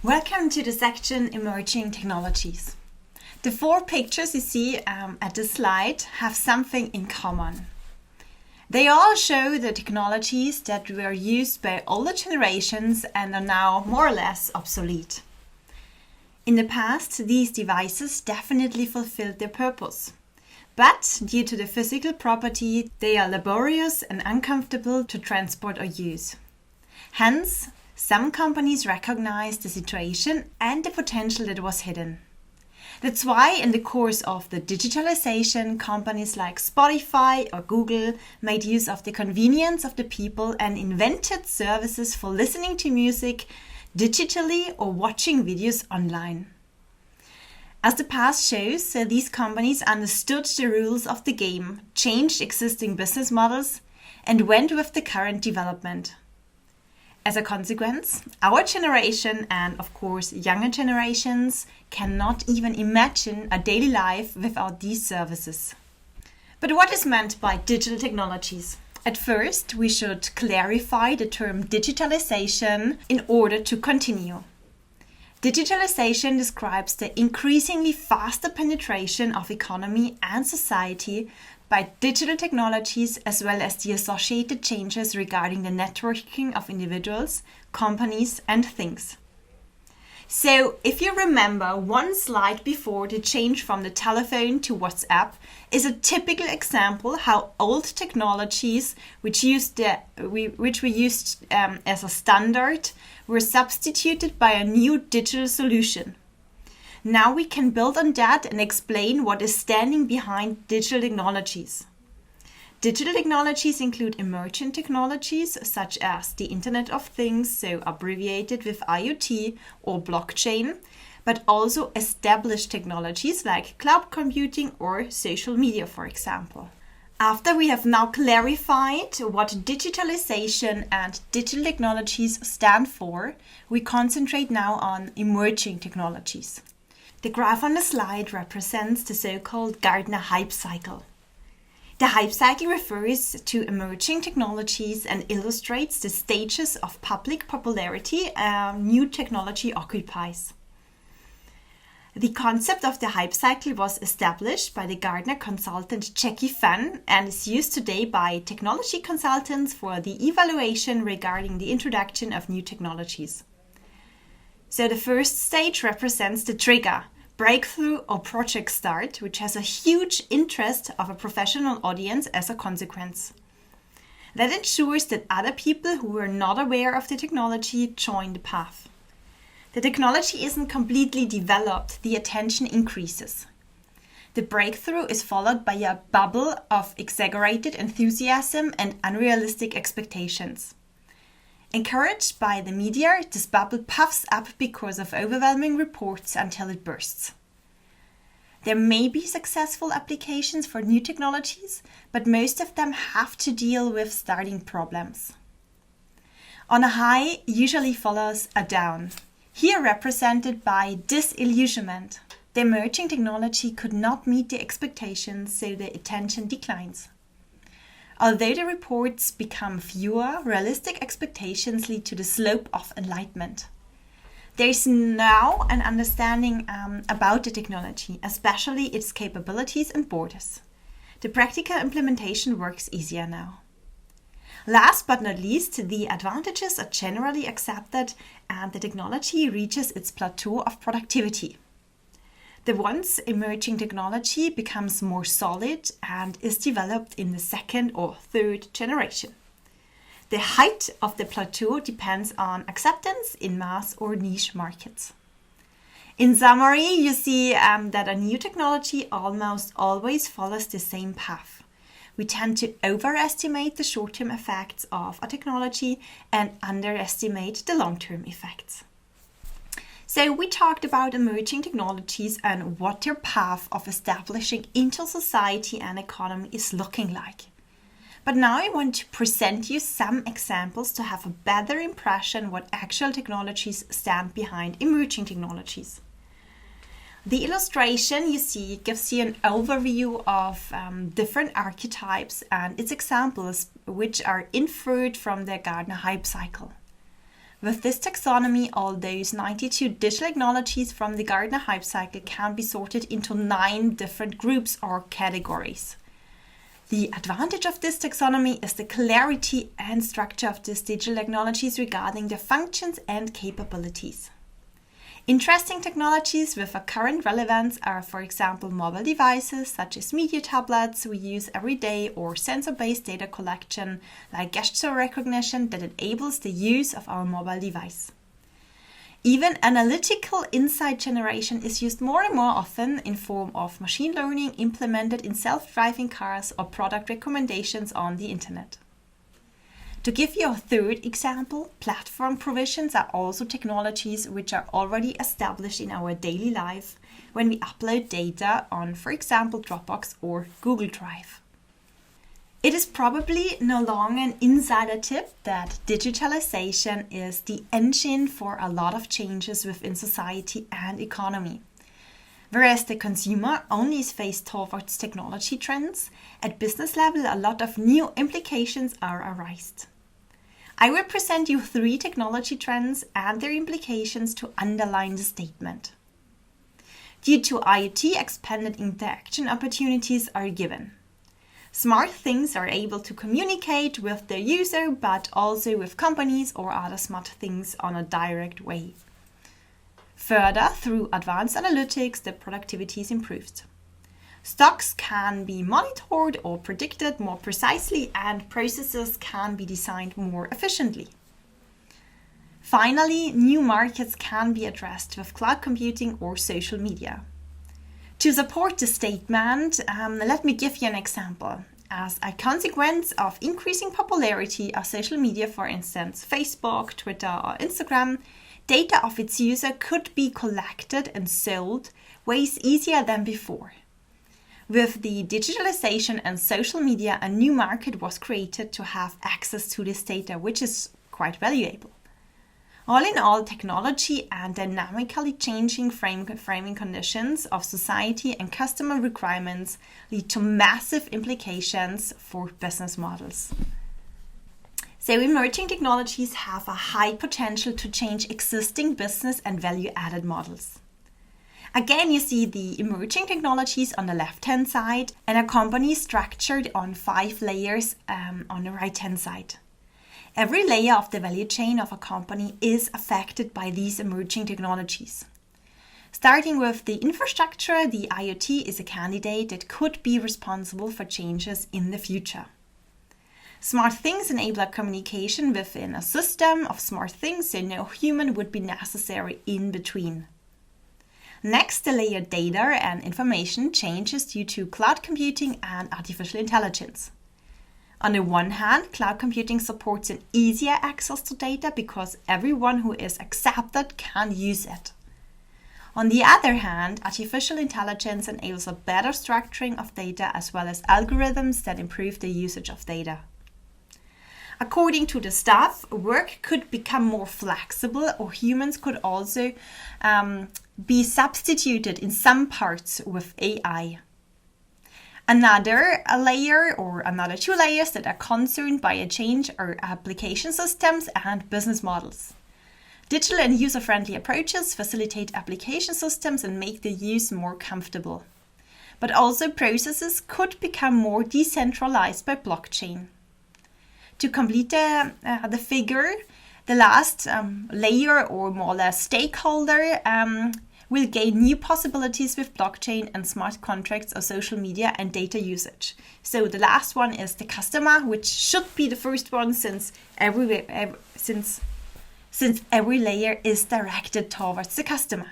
Welcome to the section Emerging Technologies. The four pictures you see at the slide have something in common. They all show the technologies that were used by older generations and are now more or less obsolete. In the past, these devices definitely fulfilled their purpose. But due to the physical property, they are laborious and uncomfortable to transport or use. Hence, some companies recognized the situation and the potential that was hidden. That's why in the course of the digitalization, companies like Spotify or Google made use of the convenience of the people and invented services for listening to music digitally or watching videos online. As the past shows, these companies understood the rules of the game, changed existing business models, and went with the current development. As a consequence, our generation and, of course, younger generations cannot even imagine a daily life without these services. But what is meant by digital technologies? At first, we should clarify the term digitalization in order to continue. Digitalization describes the increasingly faster penetration of economy and society by digital technologies, as well as the associated changes regarding the networking of individuals, companies, and things. So, if you remember one slide before, the change from the telephone to WhatsApp is a typical example how old technologies, which we used as a standard, were substituted by a new digital solution. Now we can build on that and explain what is standing behind digital technologies. Digital technologies include emergent technologies such as the Internet of Things, so abbreviated with IoT or blockchain, but also established technologies like cloud computing or social media, for example. After we have now clarified what digitalization and digital technologies stand for, we concentrate now on emerging technologies. The graph on the slide represents the so-called Gartner hype cycle. The hype cycle refers to emerging technologies and illustrates the stages of public popularity new technology occupies. The concept of the hype cycle was established by the Gartner consultant Jackie Fan and is used today by technology consultants for the evaluation regarding the introduction of new technologies. So the first stage represents the trigger, breakthrough or project start, which has a huge interest of a professional audience as a consequence. That ensures that other people who were not aware of the technology join the path. The technology isn't completely developed, the attention increases. The breakthrough is followed by a bubble of exaggerated enthusiasm and unrealistic expectations. Encouraged by the media, this bubble puffs up because of overwhelming reports until it bursts. There may be successful applications for new technologies, but most of them have to deal with starting problems. On a high usually follows a down, here represented by disillusionment. The emerging technology could not meet the expectations, so the attention declines. Although the reports become fewer, realistic expectations lead to the slope of enlightenment. There is now an understanding about the technology, especially its capabilities and borders. The practical implementation works easier now. Last but not least, the advantages are generally accepted and the technology reaches its plateau of productivity. The once emerging technology becomes more solid and is developed in the second or third generation. The height of the plateau depends on acceptance in mass or niche markets. In summary, you see that a new technology almost always follows the same path. We tend to overestimate the short-term effects of a technology and underestimate the long-term effects. So we talked about emerging technologies and what their path of establishing into society and economy is looking like. But now I want to present you some examples to have a better impression what actual technologies stand behind emerging technologies. The illustration you see gives you an overview of different archetypes and its examples, which are inferred from the Gartner hype cycle. With this taxonomy, all those 92 digital technologies from the Gartner Hype Cycle can be sorted into 9 different groups or categories. The advantage of this taxonomy is the clarity and structure of these digital technologies regarding their functions and capabilities. Interesting technologies with a current relevance are, for example, mobile devices such as media tablets we use every day, or sensor-based data collection like gesture recognition that enables the use of our mobile device. Even analytical insight generation is used more and more often in form of machine learning implemented in self-driving cars or product recommendations on the internet. To give you a third example, platform provisions are also technologies which are already established in our daily life when we upload data on, for example, Dropbox or Google Drive. It is probably no longer an insider tip that digitalization is the engine for a lot of changes within society and economy. Whereas the consumer only is faced towards technology trends, at business level a lot of new implications are arised. I will present you 3 technology trends and their implications to underline the statement. Due to IoT, expanded interaction opportunities are given. Smart things are able to communicate with their user, but also with companies or other smart things on a direct way. Further, through advanced analytics, the productivity is improved. Stocks can be monitored or predicted more precisely, and processes can be designed more efficiently. Finally, new markets can be addressed with cloud computing or social media. To support the statement, let me give you an example. As a consequence of increasing popularity of social media, for instance, Facebook, Twitter, or Instagram, data of its user could be collected and sold ways easier than before. With the digitalization and social media, a new market was created to have access to this data, which is quite valuable. All in all, technology and dynamically changing framing conditions of society and customer requirements lead to massive implications for business models. So emerging technologies have a high potential to change existing business and value-added models. Again, you see the emerging technologies on the left-hand side and a company structured on 5 layers on the right-hand side. Every layer of the value chain of a company is affected by these emerging technologies. Starting with the infrastructure, the IoT is a candidate that could be responsible for changes in the future. Smart things enable a communication within a system of smart things, so no human would be necessary in between. Next, the layer data and information changes due to cloud computing and artificial intelligence. On the one hand, cloud computing supports an easier access to data because everyone who is accepted can use it. On the other hand, artificial intelligence enables a better structuring of data as well as algorithms that improve the usage of data. According to the staff, work could become more flexible, or humans could also be substituted in some parts with AI. Another layer or another 2 layers that are concerned by a change are application systems and business models. Digital and user-friendly approaches facilitate application systems and make the use more comfortable. But also processes could become more decentralized by blockchain. To complete the figure, the last layer, or more or less stakeholder, will gain new possibilities with blockchain and smart contracts of social media and data usage. So the last one is the customer, which should be the first one since every layer is directed towards the customer.